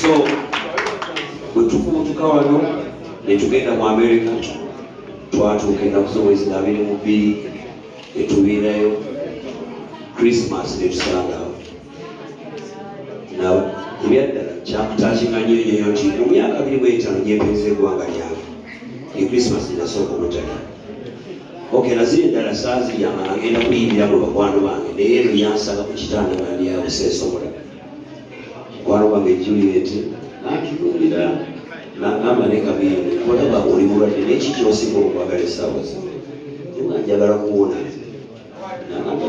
So bwetufuutuka wano ne tugenda mu America, twatuuka ennaku z'omwezi nga 22 ne tubeerayo Christmas ne tusangawo. Nawe ebyaddala kyakutakinga nnyo nti mu myaka 25 nyepeza eggwanga lyange e Christmas nasooka omutala. Okay, nazire eddala saaziryanga nagenda kuyimbira mu bakwano bange naye eno yansala ku kitanda nandyawo seesobola. Mukwano bange Juliet nantunuulira n'agamba ne Kabiri olaba oli mulwadde n'eki kyosinga okwagala essaawa zino nga njagala kuwona. N'agamba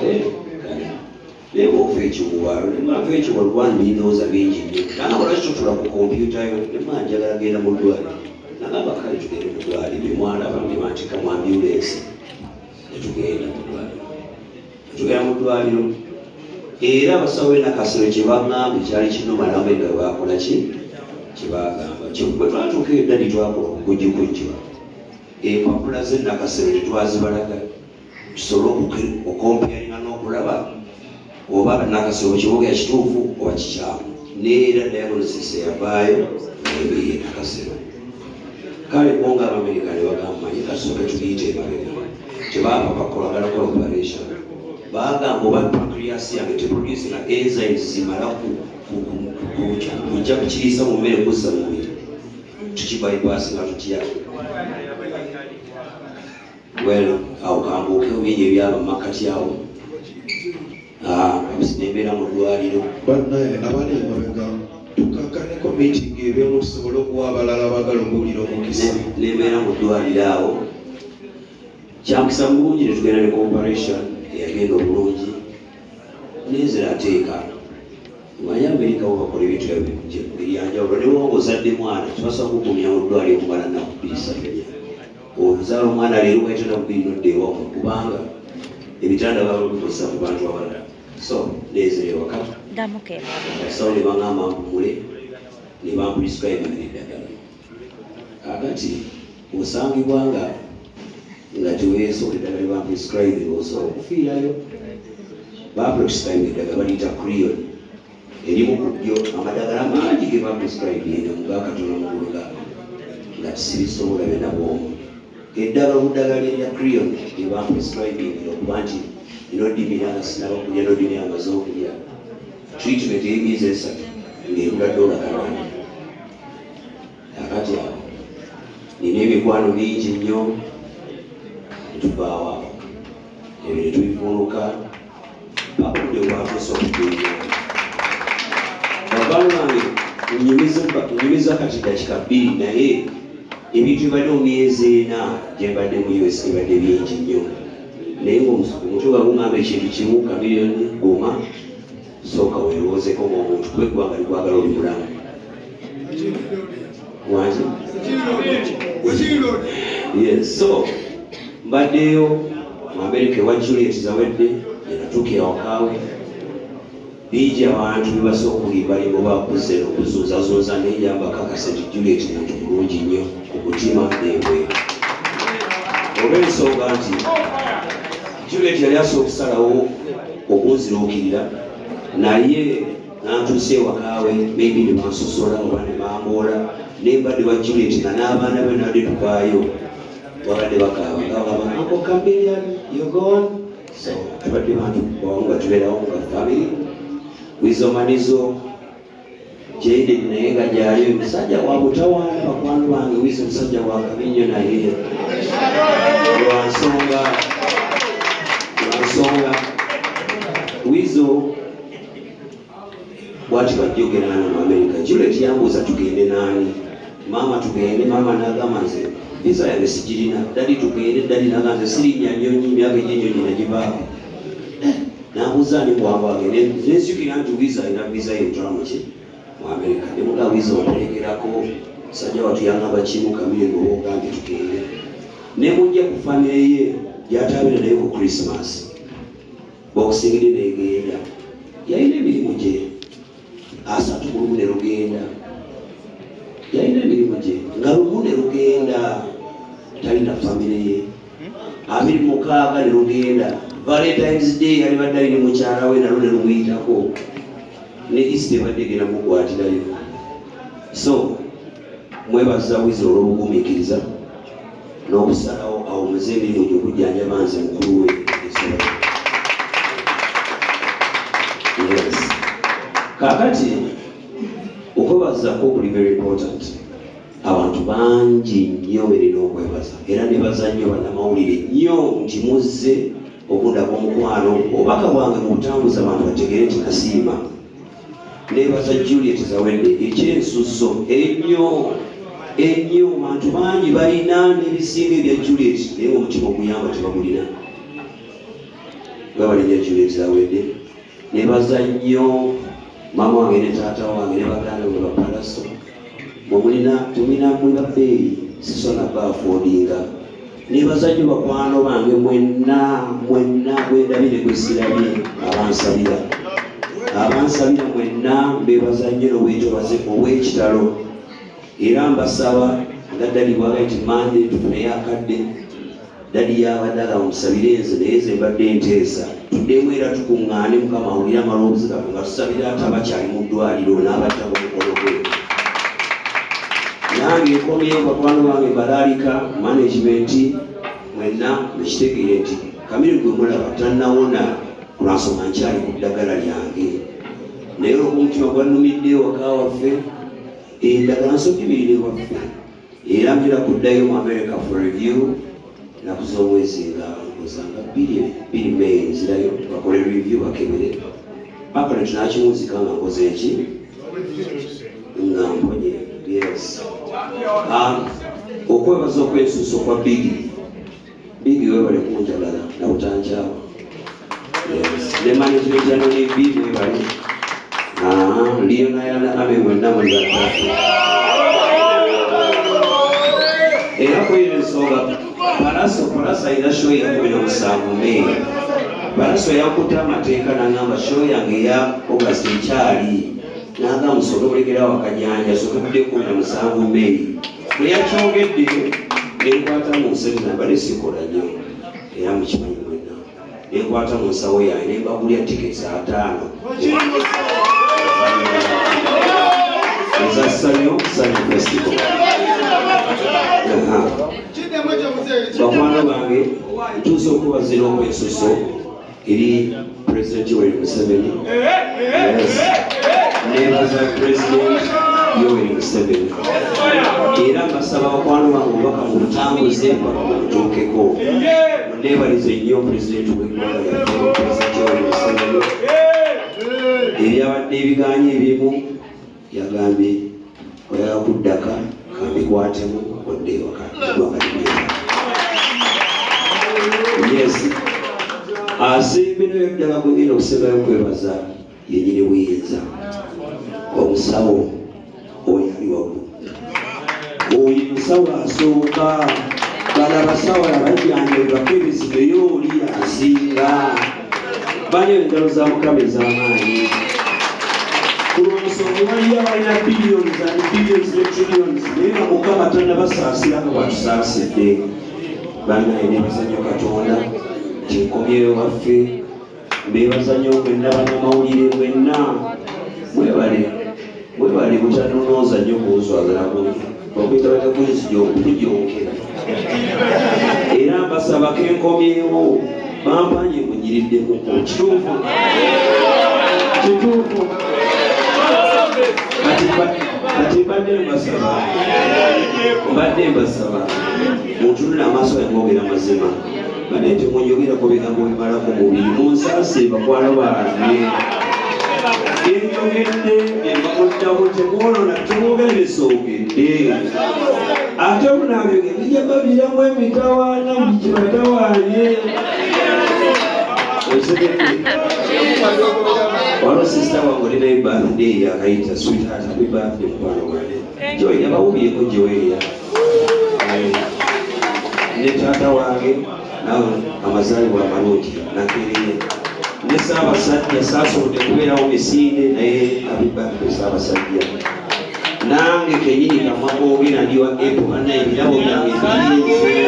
nemuva ekimuwalo nemava ekiwa lwani binooza bingi nnyo nagamba lwaki totula ku kompyuta yo nema njagala genda mu ddwaliro. Nagamba kale tugende mu ddwaliro nemwalaba nebantika mu ambulensi netugenda mu ddwaliro. Tugenda mu ddwaliro era abasawo b'enakasero kye baŋŋamba kyali kinumalamu nga bakola ki kyebagamba bwe twatuuka eyo ddali twakola okukujjukujjwa empapula z'enakasero tetwazibalaga tusobole okompeyaringa n'okulaba oba nakasero kibuga kituufu oba kikyamu neera diagnosis eyavaayo naye nakasero. Kale bonga Abamerika ne bagamba manyi kasooka tuyite emabega kyebaba bakolagala kola operation bagamba oba pancreas yange teproduce nga enzymes zimala kujja kukiriisa mu mmere kuzza mu mubiri tukibypass nga tutya. Well awo kambuuke obingi ebyaba mu makati awo nembeera mu ddwaliro bannaye abali emabega tukakaneko meeting ebyemu tusobole okuwa abalala abagala okuwulira omukisa. Nembeera mu ddwaliro awo kyamukisa mulungi ne tugenda ne comparation eyagenda obulungi nenzira ateeka manyi Amerika wo bakola ebintu ebyanjawulo newoba ozadde mwana tebasobola kukumya mu ddwaliro okumala nnaku 2 ozaala omwana leero waita nnaku 2 noddeewamu kubanga ebitanda baba bikozesa ku bantu abalala. So nenzira ewaka abasawo ne baŋŋamba mpumule ne bampuliscribe n'eddagala. Kakati osangibwa nga teweesobola eddagala ne bampuliscribe osobola okufiirayo. Baprescribe eddagala baliyita Creon erimu ku ddyo amadagala mangi ge baprescribe eno mugakatono muguluga nga tisibisobola byonna bwomu. Eddagala obuddagala erya Creon lye bamprescribe okuba nti inodimira nga sinaba kulya nodimira amaze okulya treatment ey'emyezi 3 ng'ebula $9. Kakati awo nina emikwano mingi nnyo netuvaawo ebyo ne tubivunuka bakude bwafuusa okutuunya. Bakwano bange nyumiza kati dakika 2 naye ebintu bibadde mu myezi 4 gye mbadde mu US bibadde bingi nnyo naye ng'omutwe gwaguŋŋamba ekintu kimu kamiliyoni guma sooka weerowoozeko ng'omuntu kuba eggwanga likwagala oli mulamu wangi. Yes, so mbaddeyo mu Amerika ewa Juliet zawedde yenatuukira wakaawe bingi abantu bibasa okulimbalimba bakuze n'okuzunzazunza neyamba kakasa nti Juliet muntu mulungi nnyo ku mutima n'embwe olw'ensonga nti Juliet yali asobola okusalawo okunziruukirira naye nantuuse ewakaawe maybe ne bansosola oba ne bamboola nembadde wa Juliet nga n'abaana be nadde tuvaayo babadde bakaaba ngababa Uncle Chameleon you're gone. So tubadde bantu bawamu nga tubeerawo nga family Wizomanizo Jaden naye nga gyali musajja wa butawaana bakwano bange Wizo musajja wa Kabinyo naye lwansonga Wizo bwati bajjogera mu Amerika. Juliet yambuuza tugende naani mama tugende mama n'agamba nze visa yange sigirina dadi tugende dadi n'agamba nze sirinnya nnyonyi myaka egy'ennyonyi nagivaako nabuuza ni bwamba agende nenzijukira nti Wizo alina visa y'entwala mu Amerika nemuga Wizo omulekerako musajja watu yangamba kimu Chameleon ng'ogambye tugende nemujja ku famire ye gy'ataabira naye ku Christmas bokisingire negenda yalina emirimu gye 3 mu lumu ne lugenda yalina emirimu gye nga lumu ne lugenda talina famire ye 26 ne lugenda Valentine's Day yali badde alina mukyala we nalwo ne lumuyitako ne Easter badde genda mukwatirayo So mwebaza wizi olw'obugumiikiriza n'okusalawo awumuze emirimu gy'okujjanjaba nze mukulu we yes. Kakati okwebazako kuli very important. Abantu bangi nnyo berina okwebaza era nebaza nnyo bannamawulire nnyo nti muzze okundako omukwano obubaka bwange mu butambuza abantu bategere nti nasiima. Nebaza Juliet Zawedde ekyensuso ennyo abantu bangi balina n'ebisinga ebya Juliet naye omutima oguyamba tebagulina. Babalinnya Juliet Zawedde. Nebaza nnyo maama wange ne taata wange ne baganda bwe bapalaso tumina mwiba bbeeyi sisona baafodinga. Nebaza nnyo bakwano bange mwenna gwendabire gwesirabye abansabira mwenna mbebaza nnyo n'obwetobaze obw'ekitalo era mbasaba nga dadi bwaga nti mande tufuneyo akadde dadi yabadde agamusabire nze naye ze mbadde nteesa tuddemu era tukuŋŋaane mukama awulire amala obuzigavu nga tusabira ate abakyali mu ddwaliro n'abatta b'omukono gwe. Nange nkomyewo bakwano bange balaalika management mwenna mukitegeere nti Kamiri gwe mulaba tannawona lwansonga nkyali ku ddagala lyange naye olw'omutima gwannumidde waka waffe eddagala nsogibirire waffe era ntera kuddayo mu America for review naku z'omwezi nga ozanga 2 May nzirayo bakole review bakebere paka netunakimuzika nga nkoze eki nga mponye. Yes. Okwebaza okwensuso kwa Bigi webale kunjagala na butanjawo. Yes. Ne management yano ne Bigi webale Liona yana ame mwenna muli batatu era kwera ensonga Palaso ayina show ya 17 May. Palaso yakuta amateeka n'agamba show yange ya August ekyali n'agamba musoke mulekerawo akanyanja soke budde 17 May. Bwe yakyogedde nenkwata mu nsemina bale sikola nnyo era mukimanyi mwenna nenkwata mu nsawo yange nembagulya tiketi 5 eza Sanyo Festival. Bakwano bange ntuuse okubazira okwensuso eri President Yoweri Museveni. Yes. Nebaza President Yoweri Museveni era mbasaba bakwano bange obubaka mu butambuze mpaka mubutuukeko munebalize nnyo President w'eggwanga lyaffe President Yoweri Museveni. Ebyabadde ebiganye ebimu yagambye oyagala kuddaka kambikwatemu odde ewaka. Yes. Asimbiro eddala gwegenda okusembayo okwebaza yennyini buyinza omusawo oyo ali waggulu oyo musawo asooka bala abasawo abajjanjabibako ebizibu eyooli asinga bali engalo za Mukama ez'amaanyi ku lw'ensonga waliyo abalina billions ne trillions naye nga Mukama tannabasaasira nga bwatusaasidde. Bannaye nebaza nnyo Katonda tinkomyeyo waffe mbebaza nnyo mwenna bannamawulire mwenna mwebale butanonooza nnyo kunswagala bungi okwitawata kunzijonkera era mbasabako enkomyewo bampanye munyiriddekuko kituufu kati mbadde mbasaba muntunula amaaso yamwogera mazima bane temunyogerako bigambo bimalako mubiri munsaase bakwala bange enjogedde embamuddamu temwolona temwogera besoogedde ate obunaabyoge bijababiramu emitawaana buli kibatawaanye waliwo sisita wange olinayo birthday yakayita sweetheart happy birthday mukwano wange joy yabawubyeko joeya ne taata wange nawe amazaalibwa amalungi nakereye ne Ssaabasajja saasobodde kubeerawo misinde naye happy birthday Ssaabasajja. Nange kenyini kamwakoogera ndi wa Apple bannaye ebirabo byange birinze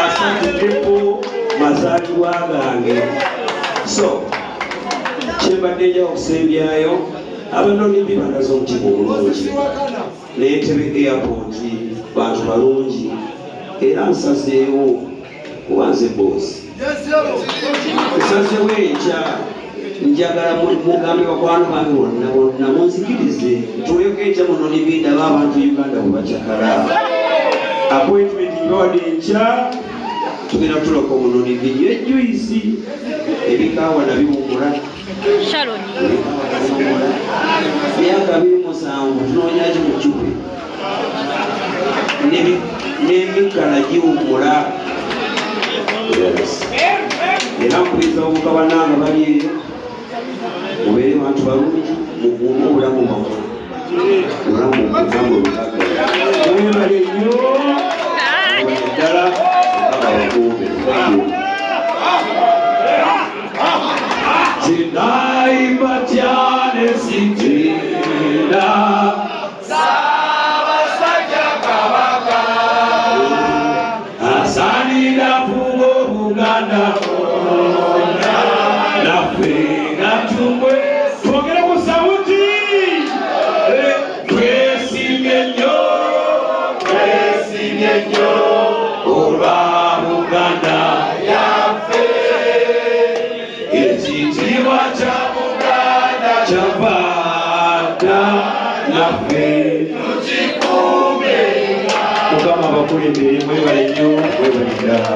asatuddeko mazaalibwa gange. So kyembadde nja okusembyayo abanonibi balaze omutima omulungi n'entebe airport bantu balungi era nsazeewo kuba nze boosi nsazeewo enkya njagala mugambe bakwano bange bonna munzikirize tuweko enkya munonibi ndaba abantu Uganda bwe bakyakala appointment ngawadde enkya tugenda tuloko munonibi nywe juisi ebikaawa nabiwumula myaka 27 tunoonyaki mu kiwe n'emikala giwumula era mpuliriza obukabananga bali eyo mubeere bantu balungi mukuume obulamu bwamwe obulamu mwebale nnyo ddala abakuume Sinaimbatiane sitenda Sabasajja Kabaka Asanira fugo Buganda Naffe gatumwe twogere ku sauti twesimye nnyo olwa Buganda yaffe ekitiibwa kya Buganda kyavaada naffe tukikuume. Mukama abakulembere mwebale nnyo mwebale ddala.